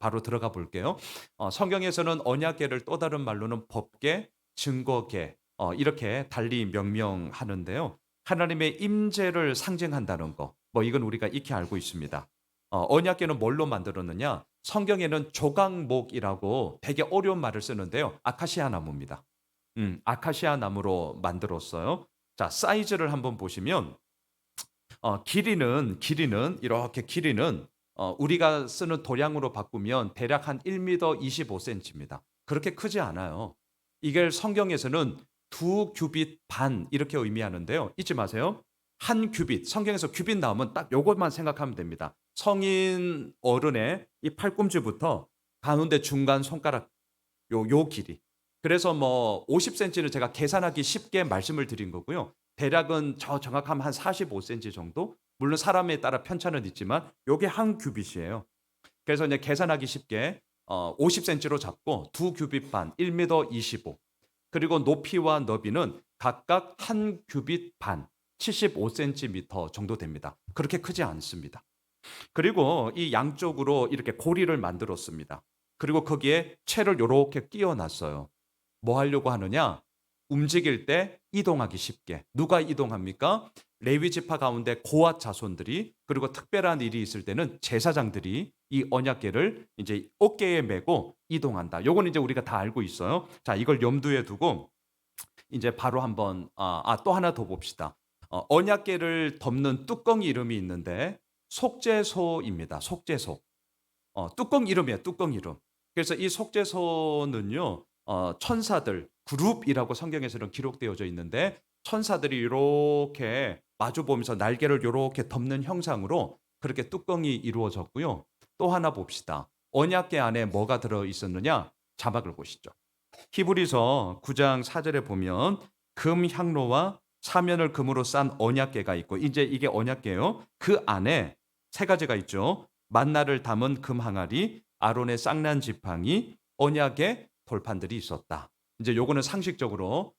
바로 들어가 볼게요. 성경에서는 언약궤를 또 다른 말로는 법궤, 증거궤 이렇게 달리 명명하는데요. 하나님의 임재를 상징한다는 거. 뭐 이건 우리가 익히 알고 있습니다. 언약궤는 뭘로 만들었느냐? 성경에는 조각목이라고 되게 어려운 말을 쓰는데요. 아카시아 나무입니다. 아카시아 나무로 만들었어요. 자, 사이즈를 한번 보시면 길이는 이렇게 길이는 우리가 쓰는 도량으로 바꾸면 대략 한 1m 25cm입니다. 그렇게 크지 않아요. 이걸 성경에서는 두 규빗 반 이렇게 의미하는데요. 잊지 마세요. 한 규빗, 성경에서 규빗 나오면 딱 요것만 생각하면 됩니다. 성인 어른의 이 팔꿈치부터 가운데 중간 손가락 요 길이. 그래서 뭐 50cm는 제가 계산하기 쉽게 말씀을 드린 거고요. 대략은 정확하면 한 45cm 정도? 물론 사람에 따라 편차는 있지만 요게 한 규빗이에요. 그래서 이제 계산하기 쉽게 50cm로 잡고 두 규빗 반 1m 25. 그리고 높이와 너비는 각각 한 규빗 반 75cm 정도 됩니다. 그렇게 크지 않습니다. 그리고 이 양쪽으로 이렇게 고리를 만들었습니다. 그리고 거기에 채를 요렇게 끼워 놨어요. 뭐 하려고 하느냐? 움직일 때 이동하기 쉽게. 누가 이동합니까? 레위 지파 가운데 고앗 자손들이, 그리고 특별한 일이 있을 때는 제사장들이 이 언약궤를 이제 어깨에 메고 이동한다. 요건 이제 우리가 다 알고 있어요. 자, 이걸 염두에 두고 이제 바로 한번 또 하나 더 봅시다. 언약궤를 덮는 뚜껑 이름이 있는데 속죄소입니다. 속죄소. 뚜껑 이름이에요. 뚜껑 이름. 그래서 이 속죄소는요. 천사들 그룹이라고 성경에서는 기록되어져 있는데 천사들이 이렇게 마주 보면서 날개를 이렇게 덮는 형상으로 그렇게 뚜껑이 이루어졌고요. 또 하나 봅시다. 언약궤 안에 뭐가 들어 있었느냐? 자막을 보시죠. 히브리서 9장 4절에 보면 금 향로와 사면을 금으로 싼 언약궤가 있고 이제 이게 언약궤예요. 그 안에 세 가지가 있죠. 만나를 담은 금 항아리, 아론의 쌍난 지팡이, 언약의 돌판들이 있었다. 이제 요거는 상식적으로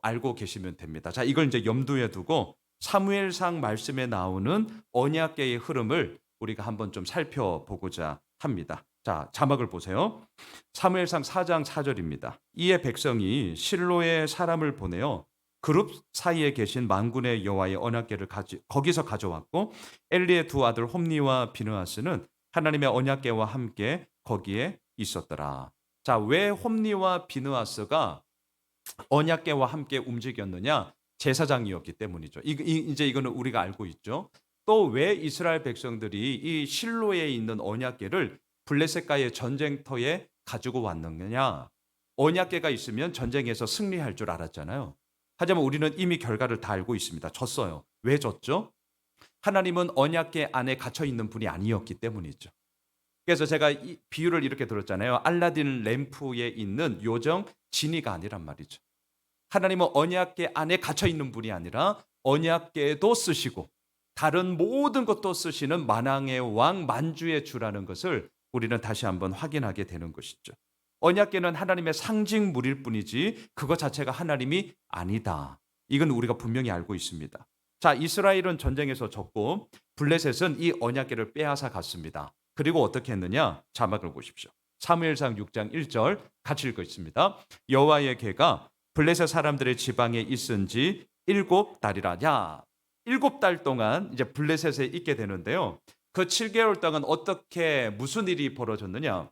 알고 계시면 됩니다. 자, 이걸 이제 염두에 두고 사무엘상 말씀에 나오는 언약궤의 흐름을 우리가 한번 좀 살펴보고자 합니다. 자, 자막을 보세요. 사무엘상 4장 4절입니다. 이에 백성이 실로에 사람을 보내어 그룹 사이에 계신 만군의 여호와의 언약궤를 거기서 가져왔고 엘리의 두 아들 홈니와 비느하스는 하나님의 언약궤와 함께 거기에 있었더라. 자, 왜 홈니와 비느하스가 언약궤와 함께 움직였느냐? 제사장이었기 때문이죠. 이제 이거는 우리가 알고 있죠. 또 왜 이스라엘 백성들이 이 실로에 있는 언약궤를 블레셋과의 전쟁터에 가지고 왔느냐? 언약궤가 있으면 전쟁에서 승리할 줄 알았잖아요. 하지만 우리는 이미 결과를 다 알고 있습니다. 졌어요. 왜 졌죠? 하나님은 언약궤 안에 갇혀 있는 분이 아니었기 때문이죠. 그래서 제가 이 비유를 이렇게 들었잖아요. 알라딘 램프에 있는 요정 지니가 아니란 말이죠. 하나님은 언약궤 안에 갇혀 있는 분이 아니라 언약궤도 쓰시고 다른 모든 것도 쓰시는 만왕의 왕 만주의 주라는 것을 우리는 다시 한번 확인하게 되는 것이죠. 언약궤는 하나님의 상징물일 뿐이지 그것 자체가 하나님이 아니다. 이건 우리가 분명히 알고 있습니다. 자, 이스라엘은 전쟁에서 졌고 블레셋은 이 언약궤를 빼앗아 갔습니다. 그리고 어떻게 했느냐? 자막을 보십시오. 사무엘상 6장 1절 같이 읽겠습니다. 여호와의 궤가 블레셋 사람들의 지방에 있은 지 7달이라. 야, 7달 동안 이제 블레셋에 있게 되는데요. 그 7개월 동안 어떻게 무슨 일이 벌어졌느냐?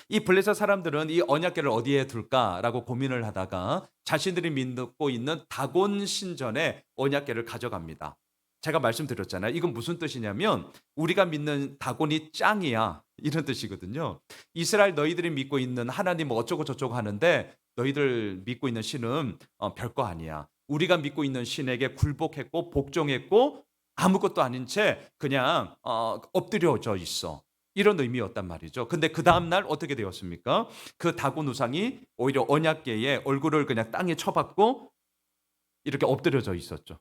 이 블레셋 사람들은 이 언약궤를 어디에 둘까라고 고민을 하다가 자신들이 믿고 있는 다곤 신전에 언약궤를 가져갑니다. 제가 말씀드렸잖아요. 이건 무슨 뜻이냐면 우리가 믿는 다곤이 짱이야 이런 뜻이거든요. 이스라엘 너희들이 믿고 있는 하나님 뭐 어쩌고 저쩌고 하는데 너희들 믿고 있는 신은 별거 아니야. 우리가 믿고 있는 신에게 굴복했고 복종했고 아무것도 아닌 채 그냥 엎드려져 있어. 이런 의미였단 말이죠. 근데 그 다음 날 어떻게 되었습니까? 그 다곤 우상이 오히려 언약궤에 얼굴을 그냥 땅에 쳐박고 이렇게 엎드려져 있었죠.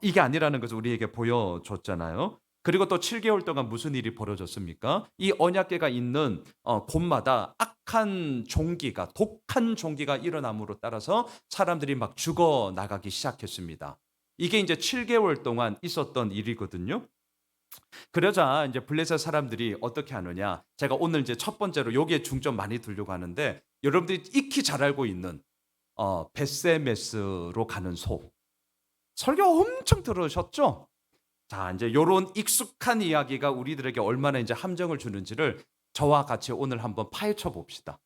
이게 아니라는 것을 우리에게 보여줬잖아요. 그리고 또 7개월 동안 무슨 일이 벌어졌습니까? 이 언약궤가 있는 곳마다 악한 종기가 독한 종기가 일어남으로 따라서 사람들이 막 죽어 나가기 시작했습니다. 이게 이제 7개월 동안 있었던 일이거든요. 그러자 이제 블레셋 사람들이 어떻게 하느냐? 제가 오늘 이제 첫 번째로 여기에 중점 많이 두려고 하는데 여러분들이 익히 잘 알고 있는 벳세메스로 가는 소. 설교 엄청 들으셨죠? 자, 이제 요런 익숙한 이야기가 우리들에게 얼마나 이제 함정을 주는지를 저와 같이 오늘 한번 파헤쳐 봅시다.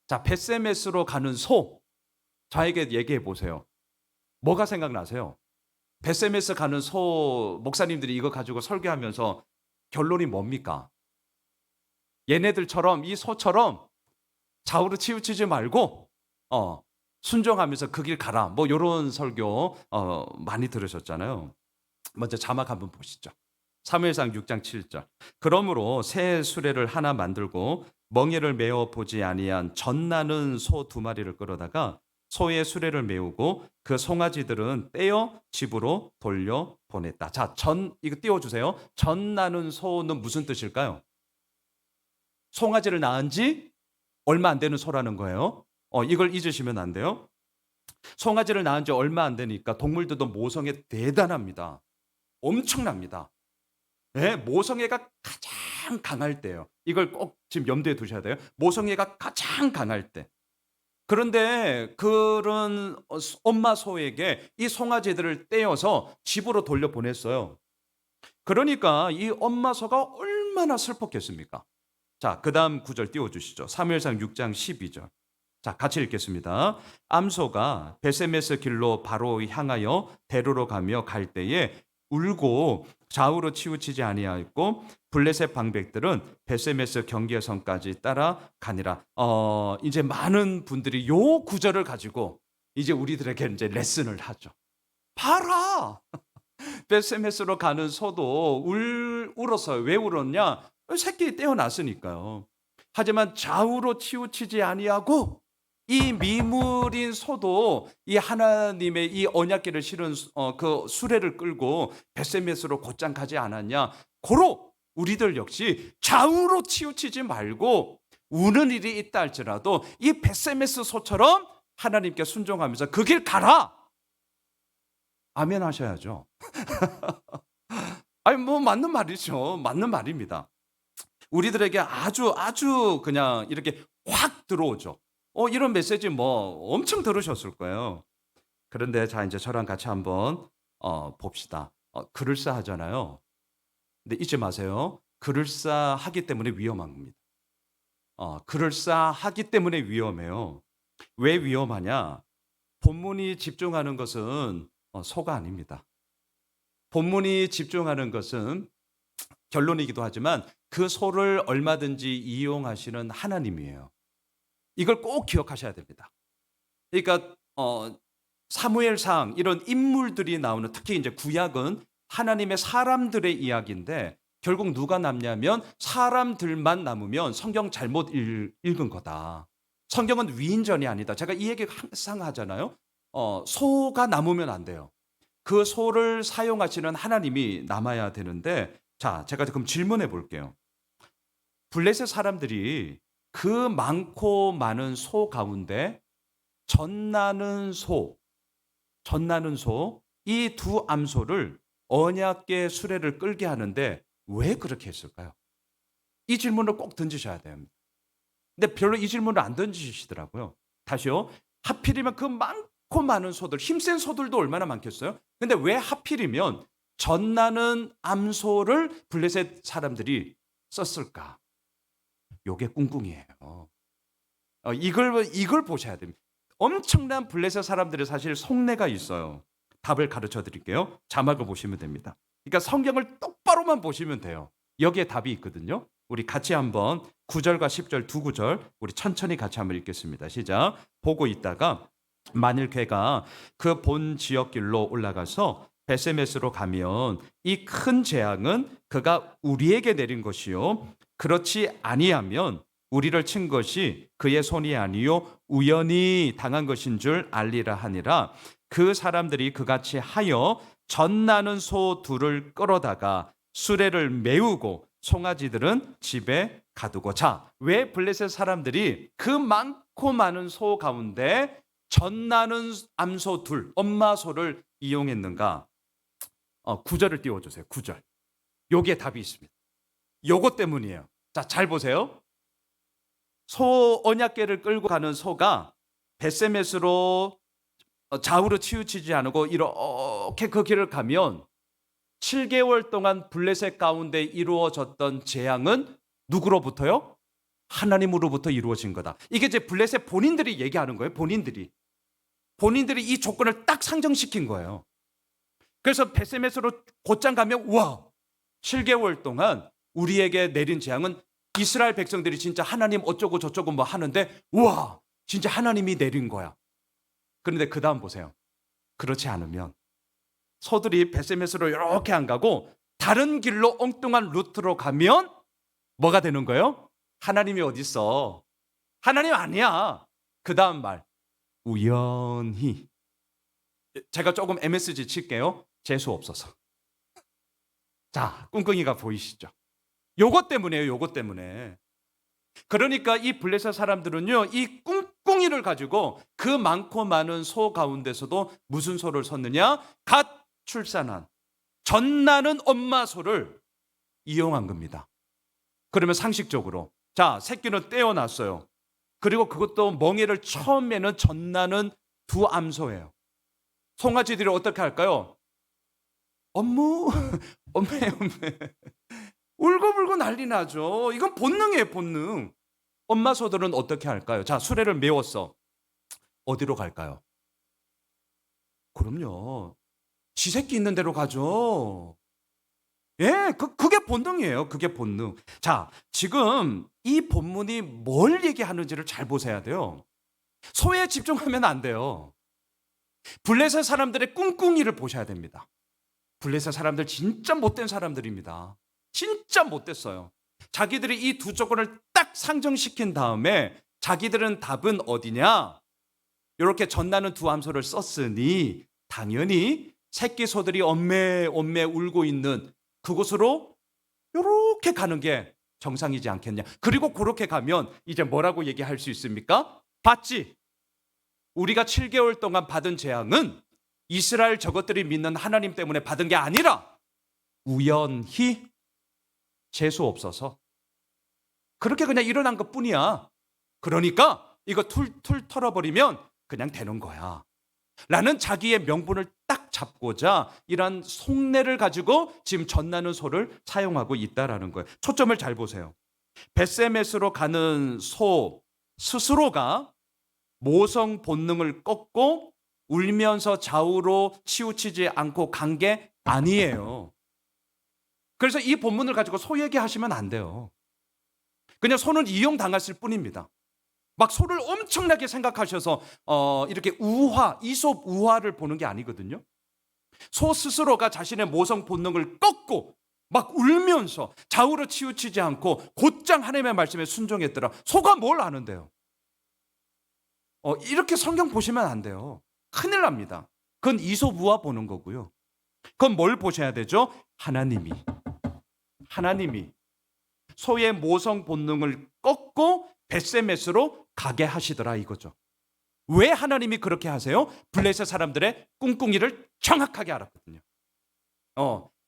자, 벳세메스로 가는 소. 저에게 얘기해 보세요. 뭐가 생각나세요? 벳세메스 가는 소 목사님들이 이거 가지고 설교하면서 결론이 뭡니까? 얘네들처럼 이 소처럼 좌우로 치우치지 말고 순종하면서 그 길 가라. 뭐 요런 설교 많이 들으셨잖아요. 먼저 자막 한번 보시죠. 사무엘상 6장 7절. 그러므로 새 수레를 하나 만들고 멍에를 메어 보지 아니한 젖나는 소 두 마리를 끌어다가 소의 수레를 메우고 그 송아지들은 떼어 집으로 돌려 보냈다. 자, 이거 띄워 주세요. 젖나는 소는 무슨 뜻일까요? 송아지를 낳은 지 얼마 안 되는 소라는 거예요. 이걸 잊으시면 안 돼요. 송아지를 낳은 지 얼마 안 되니까 동물들도 모성애 대단합니다. 엄청납니다. 네, 모성애가 가장 강할 때예요. 이걸 꼭 지금 염두에 두셔야 돼요. 모성애가 가장 강할 때. 그런데 그런 엄마 소에게 이 송아지들을 떼어서 집으로 돌려보냈어요. 그러니까 이 엄마 소가 얼마나 슬펐겠습니까? 자, 그다음 구절 띄워 주시죠. 사무엘상 6장 12절. 자, 같이 읽겠습니다. 암소가 베세메스 길로 바로 향하여 대로로 가며 갈 때에 울고 좌우로 치우치지 아니하였고 블레셋 방백들은 베세메스 경계선까지 따라가니라. 이제 많은 분들이 요 구절을 가지고 이제 우리들에게 이제 레슨을 하죠. 봐라. 베세메스로 가는 소도 울었어요. 왜 울었냐? 새끼 떼어놨으니까요. 하지만 좌우로 치우치지 아니하고 이 미물인 소도 이 하나님의 이 언약궤를 실은 그 수레를 끌고 벳세메스로 곧장 가지 않았냐? 고로 우리들 역시 좌우로 치우치지 말고 우는 일이 있다 할지라도 이 벳세메스 소처럼 하나님께 순종하면서 그 길 가라. 아멘 하셔야죠. 아니 뭐 맞는 말이죠. 맞는 말입니다. 우리들에게 아주 그냥 이렇게 확 들어오죠. 이런 메시지 뭐 엄청 들으셨을 거예요. 그런데 자 이제 저랑 같이 한번 봅시다. 그럴싸하잖아요. 근데 잊지 마세요. 그럴싸하기 때문에 위험한 겁니다. 그럴싸하기 때문에 위험해요. 왜 위험하냐? 본문이 집중하는 것은 소가 아닙니다. 본문이 집중하는 것은 결론이기도 하지만 그 소를 얼마든지 이용하시는 하나님이에요. 이걸 꼭 기억하셔야 됩니다. 그러니까 사무엘상 이런 인물들이 나오는 특히 이제 구약은 하나님의 사람들의 이야기인데 결국 누가 남냐면 사람들만 남으면 성경 잘못 읽은 거다. 성경은 위인전이 아니다. 제가 이 얘기 항상 하잖아요. 소가 남으면 안 돼요. 그 소를 사용하시는 하나님이 남아야 되는데 자, 제가 그럼 질문해 볼게요. 블레셋 사람들이 그 많고 많은 소 가운데 젖나는 소, 이 두 암소를 언약궤 수레를 끌게 하는데 왜 그렇게 했을까요? 이 질문을 꼭 던지셔야 됩니다. 근데 별로 이 질문을 안 던지시더라고요. 다시요. 하필이면 그 많고 많은 소들, 힘센 소들도 얼마나 많겠어요? 근데 왜 하필이면 젖나는 암소를 블레셋 사람들이 썼을까? 요게 꿍꿍이에요. 이걸 보셔야 됩니다. 엄청난 블레셋 사람들의 사실 속내가 있어요. 답을 가르쳐 드릴게요. 자막을 보시면 됩니다. 그러니까 성경을 똑바로만 보시면 돼요. 여기에 답이 있거든요. 우리 같이 한번 9절과 10절 두 구절 우리 천천히 같이 한번 읽겠습니다. 시작. 보고 있다가 만일 걔가 그 본 지역길로 올라가서 베세메스로 가면 이 큰 재앙은 그가 우리에게 내린 것이요 그렇지 아니하면 우리를 친 것이 그의 손이 아니요 우연히 당한 것인 줄 알리라 하니라. 그 사람들이 그같이 하여 젖나는 소 둘을 끌어다가 수레를 메우고 송아지들은 집에 가두고. 자, 왜 블레셋 사람들이 그 많고 많은 소 가운데 젖나는 암소 둘, 엄마 소를 이용했는가? 9절을 띄워주세요. 9절. 여기에 답이 있습니다. 요것 때문이에요. 자, 잘 보세요. 소 언약궤를 끌고 가는 소가 벳세메스로 좌우로 치우치지 않고 이렇게 그 길을 가면 7개월 동안 블레셋 가운데 이루어졌던 재앙은 누구로부터요? 하나님으로부터 이루어진 거다. 이게 이제 블레셋 본인들이 얘기하는 거예요. 본인들이 이 조건을 딱 상정시킨 거예요. 그래서 벳세메스로 곧장 가면 와, 7개월 동안 우리에게 내린 재앙은 이스라엘 백성들이 진짜 하나님 어쩌고 저쩌고 뭐 하는데 와, 진짜 하나님이 내린 거야. 그런데 그 다음 보세요. 그렇지 않으면 소들이 벳세메스로 이렇게 안 가고 다른 길로 엉뚱한 루트로 가면 뭐가 되는 거예요? 하나님이 어디 있어? 하나님 아니야. 그 다음 말 우연히, 제가 조금 MSG 칠게요. 재수 없어서. 자, 꿍꿍이가 보이시죠? 요것 때문에요. 요것 때문에. 그러니까 이 블레셋 사람들은요, 이 꿍꿍이를 가지고 그 많고 많은 소 가운데서도 무슨 소를 섰느냐? 갓 출산한 젖나는 엄마 소를 이용한 겁니다. 그러면 상식적으로, 자, 새끼는 떼어놨어요. 그리고 그것도 멍에를 처음에는 젖나는 두 암소예요. 송아지들이 어떻게 할까요? 엄무, 엄매, 울고불고 난리 나죠. 이건 본능이에요, 본능. 엄마 소들은 어떻게 할까요? 자, 수레를 메웠어. 어디로 갈까요? 그럼요. 지 새끼 있는 데로 가죠. 예, 그게 본능이에요. 그게 본능. 자, 지금 이 본문이 뭘 얘기하는지를 잘 보셔야 돼요. 소에 집중하면 안 돼요. 블레셋 사람들의 꿍꿍이를 보셔야 됩니다. 블레셋 사람들 진짜 못된 사람들입니다. 진짜 못됐어요. 자기들이 이 두 조건을 딱 상정시킨 다음에 자기들은 답은 어디냐? 이렇게 젖나는 두 암소를 썼으니 당연히 새끼 소들이 엄매 울고 있는 그곳으로 이렇게 가는 게 정상이지 않겠냐. 그리고 그렇게 가면 이제 뭐라고 얘기할 수 있습니까? 봤지? 우리가 7개월 동안 받은 재앙은 이스라엘 저것들이 믿는 하나님 때문에 받은 게 아니라 우연히 재수 없어서 그렇게 그냥 일어난 것 뿐이야. 그러니까 이거 툴툴 털어버리면 그냥 되는 거야 라는 자기의 명분을 딱 잡고자 이런 속내를 가지고 지금 젖나는 소를 사용하고 있다라는 거예요. 초점을 잘 보세요. 벳세메스로 가는 소 스스로가 모성 본능을 꺾고 울면서 좌우로 치우치지 않고 간 게 아니에요. 그래서 이 본문을 가지고 소 얘기하시면 안 돼요. 그냥 소는 이용당했을 뿐입니다. 막 소를 엄청나게 생각하셔서 이렇게 이솝 우화를 보는 게 아니거든요. 소 스스로가 자신의 모성 본능을 꺾고 막 울면서 좌우로 치우치지 않고 곧장 하나님의 말씀에 순종했더라. 소가 뭘 아는데요? 이렇게 성경 보시면 안 돼요. 큰일 납니다. 그건 이솝 우화 보는 거고요. 그건 뭘 보셔야 되죠? 하나님이 소의 모성 본능을 꺾고 벳세메스로 가게 하시더라 이거죠. 왜 하나님이 그렇게 하세요? 블레셋 사람들의 꿍꿍이를 정확하게 알았거든요.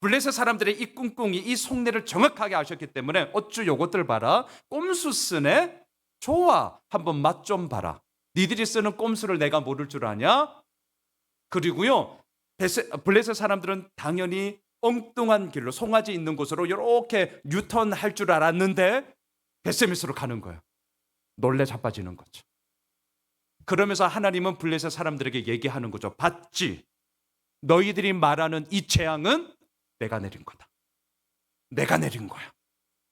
블레셋 사람들의 이 꿍꿍이, 이 속내를 정확하게 아셨기 때문에 어쭈 요것들 봐라. 꼼수 쓰네? 좋아. 한번 맛 좀 봐라. 니들이 쓰는 꼼수를 내가 모를 줄 아냐? 그리고요, 블레셋 사람들은 당연히 엉뚱한 길로 송아지 있는 곳으로 이렇게 유턴할 줄 알았는데 벳세메스로 가는 거예요. 놀래 자빠지는 거죠. 그러면서 하나님은 블레셋 사람들에게 얘기하는 거죠. 봤지? 너희들이 말하는 이 재앙은 내가 내린 거다. 내가 내린 거야.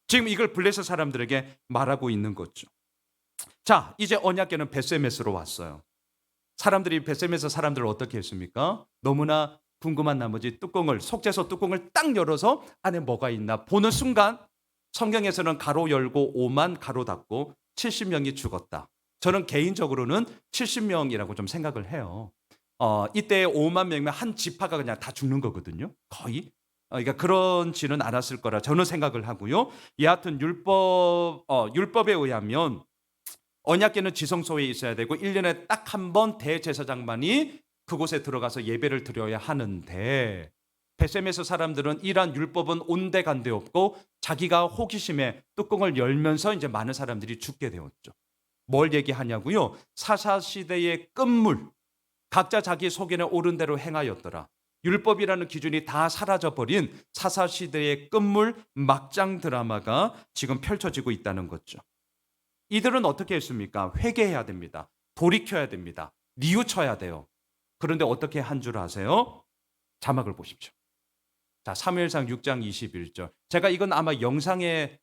지금 이걸 블레셋 사람들에게 말하고 있는 거죠. 자, 이제 언약궤는 벳세메스로 왔어요. 사람들이 벳세메스 사람들을 어떻게 했습니까? 너무나 궁금한 나머지 속죄소 뚜껑을 딱 열어서 안에 뭐가 있나 보는 순간 성경에서는 가로 열고 5만 가로 닫고 70명이 죽었다. 저는 개인적으로는 70명이라고 좀 생각을 해요. 이때 5만 명이면 한 지파가 그냥 다 죽는 거거든요. 거의. 그러니까 그런지는 않았을 거라 저는 생각을 하고요. 여하튼 율법에 의하면 언약궤는 지성소에 있어야 되고 1년에 딱 한 번 대제사장만이 그곳에 들어가서 예배를 드려야 하는데 베세메스 사람들은 이러한 율법은 온데간데 없고 자기가 호기심에 뚜껑을 열면서 이제 많은 사람들이 죽게 되었죠. 뭘 얘기하냐고요? 사사시대의 끝물, 각자 자기 소견에 옳은 대로 행하였더라. 율법이라는 기준이 다 사라져버린 사사시대의 끝물 막장 드라마가 지금 펼쳐지고 있다는 거죠. 이들은 어떻게 했습니까? 회개해야 됩니다. 돌이켜야 됩니다. 뉘우쳐야 돼요. 그런데 어떻게 한 줄 아세요? 자막을 보십시오. 자, 사무엘상 6장 21절. 제가 이건 아마 영상에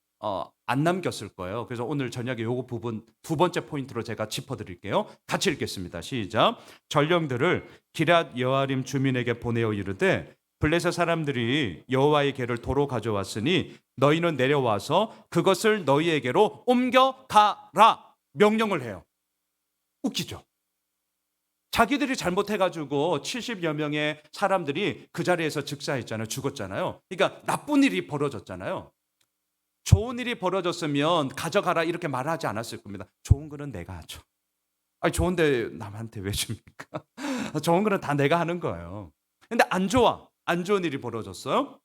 안 남겼을 거예요. 그래서 오늘 저녁에 요거 부분 두 번째 포인트로 제가 짚어드릴게요. 같이 읽겠습니다. 시작. 전령들을 기럇 여아림 주민에게 보내어 이르되 블레셋 사람들이 여호와의 궤를 도로 가져왔으니 너희는 내려와서 그것을 너희에게로 옮겨가라 명령을 해요. 웃기죠? 자기들이 잘못해가지고 70여 명의 사람들이 그 자리에서 즉사했잖아요. 죽었잖아요. 그러니까 나쁜 일이 벌어졌잖아요. 좋은 일이 벌어졌으면 가져가라 이렇게 말하지 않았을 겁니다. 좋은 거는 내가 하죠. 아니, 좋은데 남한테 왜 줍니까? 좋은 거는 다 내가 하는 거예요. 근데 안 좋아. 안 좋은 일이 벌어졌어요.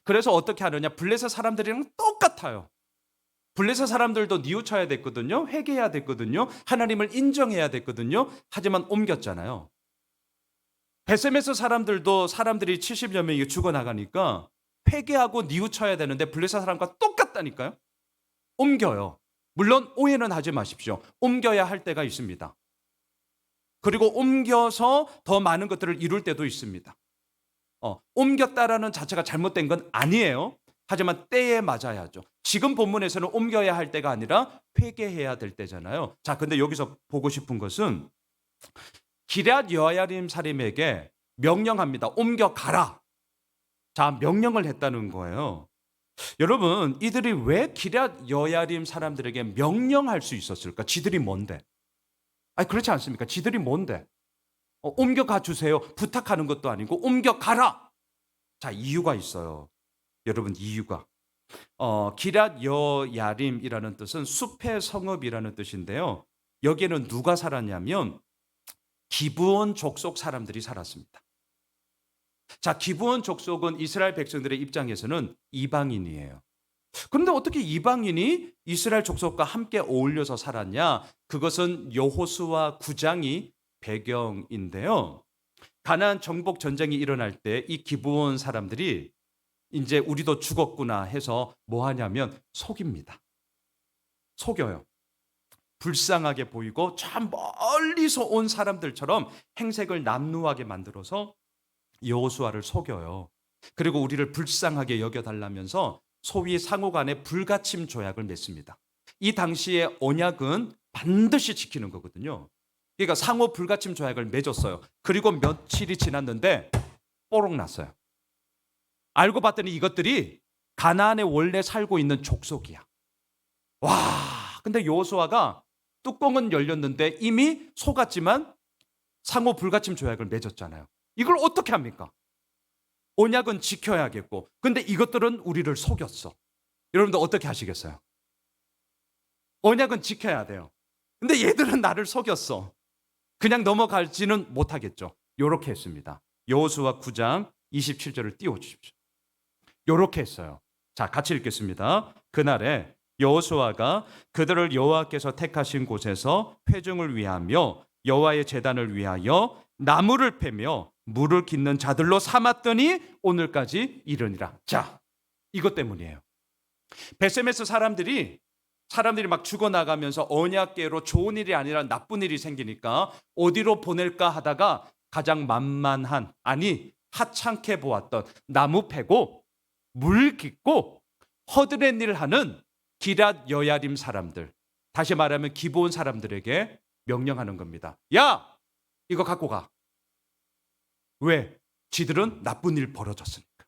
그래서 어떻게 하느냐? 블레셋 사람들이랑 똑같아요. 블레셋 사람들도 뉘우쳐야 됐거든요. 회개해야 됐거든요. 하나님을 인정해야 됐거든요. 하지만 옮겼잖아요. 베세메스 사람들도 사람들이 70여 명이 죽어나가니까 회개하고 뉘우쳐야 되는데 블레셋 사람과 똑같다니까요. 옮겨요. 물론 오해는 하지 마십시오. 옮겨야 할 때가 있습니다. 그리고 옮겨서 더 많은 것들을 이룰 때도 있습니다. 옮겼다라는 자체가 잘못된 건 아니에요. 하지만 때에 맞아야죠. 지금 본문에서는 옮겨야 할 때가 아니라 회개해야 될 때잖아요. 자, 근데 여기서 보고 싶은 것은 기럇 여아림 사람에게 명령합니다. 옮겨가라. 자, 명령을 했다는 거예요. 여러분, 이들이 왜 기럇 여아림 사람들에게 명령할 수 있었을까? 지들이 뭔데? 아니, 그렇지 않습니까? 지들이 뭔데? 옮겨가 주세요. 부탁하는 것도 아니고 옮겨가라. 자, 이유가 있어요. 여러분, 이유가 기럇 여야림이라는 뜻은 숲의 성읍이라는 뜻인데요. 여기에는 누가 살았냐면 기브온 족속 사람들이 살았습니다. 자, 기브온 족속은 이스라엘 백성들의 입장에서는 이방인이에요. 그런데 어떻게 이방인이 이스라엘 족속과 함께 어울려서 살았냐? 그것은 여호수아 9장이 배경인데요. 가나안 정복 전쟁이 일어날 때 이 기브온 사람들이 이제 우리도 죽었구나 해서 뭐 하냐면 속입니다. 속여요. 불쌍하게 보이고 참 멀리서 온 사람들처럼 행색을 남루하게 만들어서 여호수아를 속여요. 그리고 우리를 불쌍하게 여겨달라면서 소위 상호 간의 불가침 조약을 맺습니다. 이 당시에 언약은 반드시 지키는 거거든요. 그러니까 상호 불가침 조약을 맺었어요. 그리고 며칠이 지났는데 뽀록 났어요. 알고 봤더니 이것들이 가나안에 원래 살고 있는 족속이야. 와, 근데 여호수아가 뚜껑은 열렸는데 이미 속았지만 상호 불가침 조약을 맺었잖아요. 이걸 어떻게 합니까? 언약은 지켜야겠고, 근데 이것들은 우리를 속였어. 여러분들 어떻게 하시겠어요? 언약은 지켜야 돼요. 근데 얘들은 나를 속였어. 그냥 넘어가지는 못하겠죠. 요렇게 했습니다. 여호수아 9장 27절을 띄워주십시오. 요렇게 했어요. 자, 같이 읽겠습니다. 그날에 여호수아가 그들을 여호와께서 택하신 곳에서 회중을 위하며 여호와의 제단을 위하여 나무를 패며 물을 깃는 자들로 삼았더니 오늘까지 이르니라. 자, 이것 때문이에요. 베세메스 사람들이 막 죽어나가면서 언약궤로 좋은 일이 아니라 나쁜 일이 생기니까 어디로 보낼까 하다가 가장 만만한, 아니 하찮게 보았던 나무 패고 물 깃고 허드렛 일을 하는 기럇 여야림 사람들, 다시 말하면 기브온 사람들에게 명령하는 겁니다. 야, 이거 갖고 가. 왜? 지들은 나쁜 일 벌어졌으니까.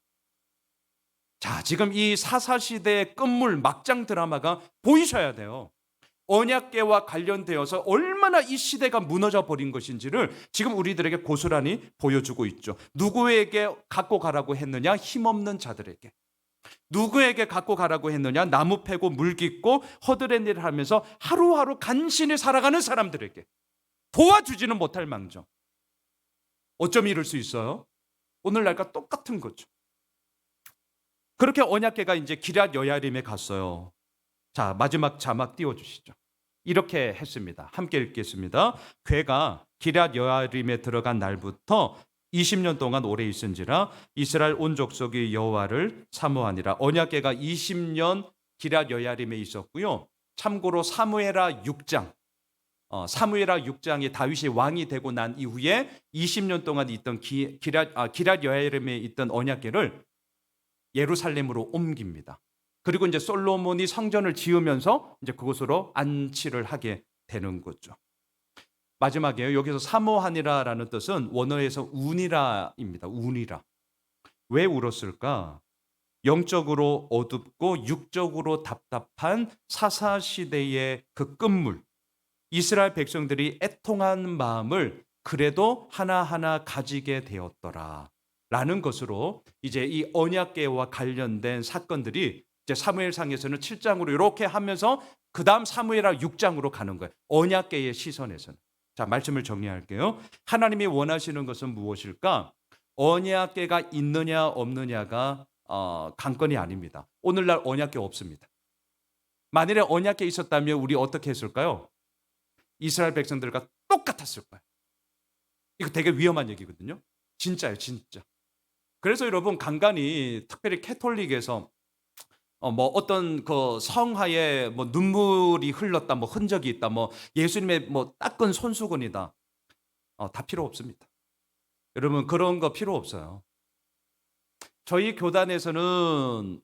자, 지금 이 사사시대의 끝물 막장 드라마가 보이셔야 돼요. 언약궤와 관련되어서 얼마나 이 시대가 무너져 버린 것인지를 지금 우리들에게 고스란히 보여주고 있죠. 누구에게 갖고 가라고 했느냐? 힘없는 자들에게. 누구에게 갖고 가라고 했느냐? 나무 패고 물 깃고 허드렛 일을 하면서 하루하루 간신히 살아가는 사람들에게. 도와주지는 못할 망정. 어쩜 이럴 수 있어요? 오늘날과 똑같은 거죠. 그렇게 언약궤가 이제 기럇 여야림에 갔어요. 자, 마지막 자막 띄워주시죠. 이렇게 했습니다. 함께 읽겠습니다. 궤가 기럇 여야림에 들어간 날부터 20년 동안 오래 있은지라 이스라엘 온 족속이 여호와를 사모하니라. 언약궤가 20년 기럇 여야림에 있었고요. 참고로 사무엘하 6장, 사무엘하 6장이 다윗이 왕이 되고 난 이후에 20년 동안 있던 기럇 여야림에 있던 언약궤를 예루살렘으로 옮깁니다. 그리고 이제 솔로몬이 성전을 지으면서 이제 그곳으로 안치를 하게 되는 거죠. 마지막에 여기서 사모하니라라는 뜻은 원어에서 운이라입니다. 운이라. 왜 울었을까? 영적으로 어둡고 육적으로 답답한 사사시대의 그 끝물, 이스라엘 백성들이 애통한 마음을 그래도 하나하나 가지게 되었더라 라는 것으로 이제 이 언약궤와 관련된 사건들이 이제 사무엘상에서는 7장으로 이렇게 하면서 그 다음 사무엘하 6장으로 가는 거예요. 언약궤의 시선에서는. 자, 말씀을 정리할게요. 하나님이 원하시는 것은 무엇일까? 언약궤가 있느냐 없느냐가 관건이 아닙니다. 오늘날 언약궤 없습니다. 만일에 언약궤 있었다면 우리 어떻게 했을까요? 이스라엘 백성들과 똑같았을 거예요. 이거 되게 위험한 얘기거든요. 진짜예요, 진짜. 그래서 여러분 간간히 특별히 캐톨릭에서 뭐 어떤 그 성화에 뭐 눈물이 흘렀다, 뭐 흔적이 있다, 뭐 예수님의 뭐 닦은 손수건이다, 다 필요 없습니다. 여러분 그런 거 필요 없어요. 저희 교단에서는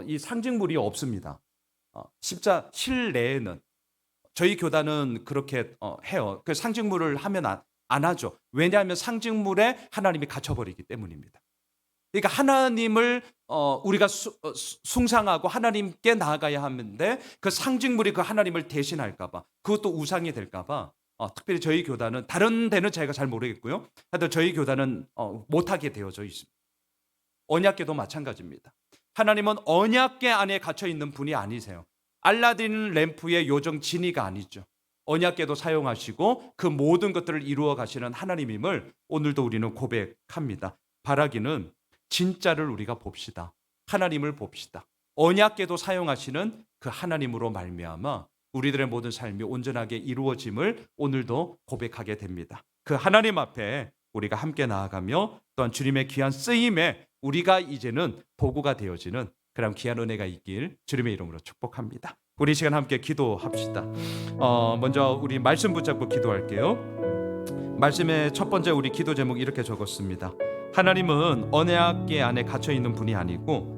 이 상징물이 없습니다. 십자 실내에는 저희 교단은 그렇게 해요. 그 상징물을 하면 안 하죠. 왜냐하면 상징물에 하나님이 갇혀버리기 때문입니다. 그러니까 하나님을 우리가 숭상하고 하나님께 나아가야 하는데 그 상징물이 그 하나님을 대신할까 봐, 그것도 우상이 될까 봐 특별히 저희 교단은, 다른 데는 제가 잘 모르겠고요, 하여튼 저희 교단은 못하게 되어져 있습니다. 언약궤도 마찬가지입니다. 하나님은 언약궤 안에 갇혀 있는 분이 아니세요. 알라딘 램프의 요정 지니가 아니죠. 언약궤도 사용하시고 그 모든 것들을 이루어 가시는 하나님임을 오늘도 우리는 고백합니다. 바라기는 진짜를 우리가 봅시다. 하나님을 봅시다. 언약궤도 사용하시는 그 하나님으로 말미암아 우리들의 모든 삶이 온전하게 이루어짐을 오늘도 고백하게 됩니다. 그 하나님 앞에 우리가 함께 나아가며 또한 주님의 귀한 쓰임에 우리가 이제는 도구가 되어지는 그런 귀한 은혜가 있길 주님의 이름으로 축복합니다. 우리 이 시간 함께 기도합시다. 먼저 우리 말씀 붙잡고 기도할게요. 말씀의 첫 번째 우리 기도 제목 이렇게 적었습니다. 하나님은 언약궤 안에 갇혀 있는 분이 아니고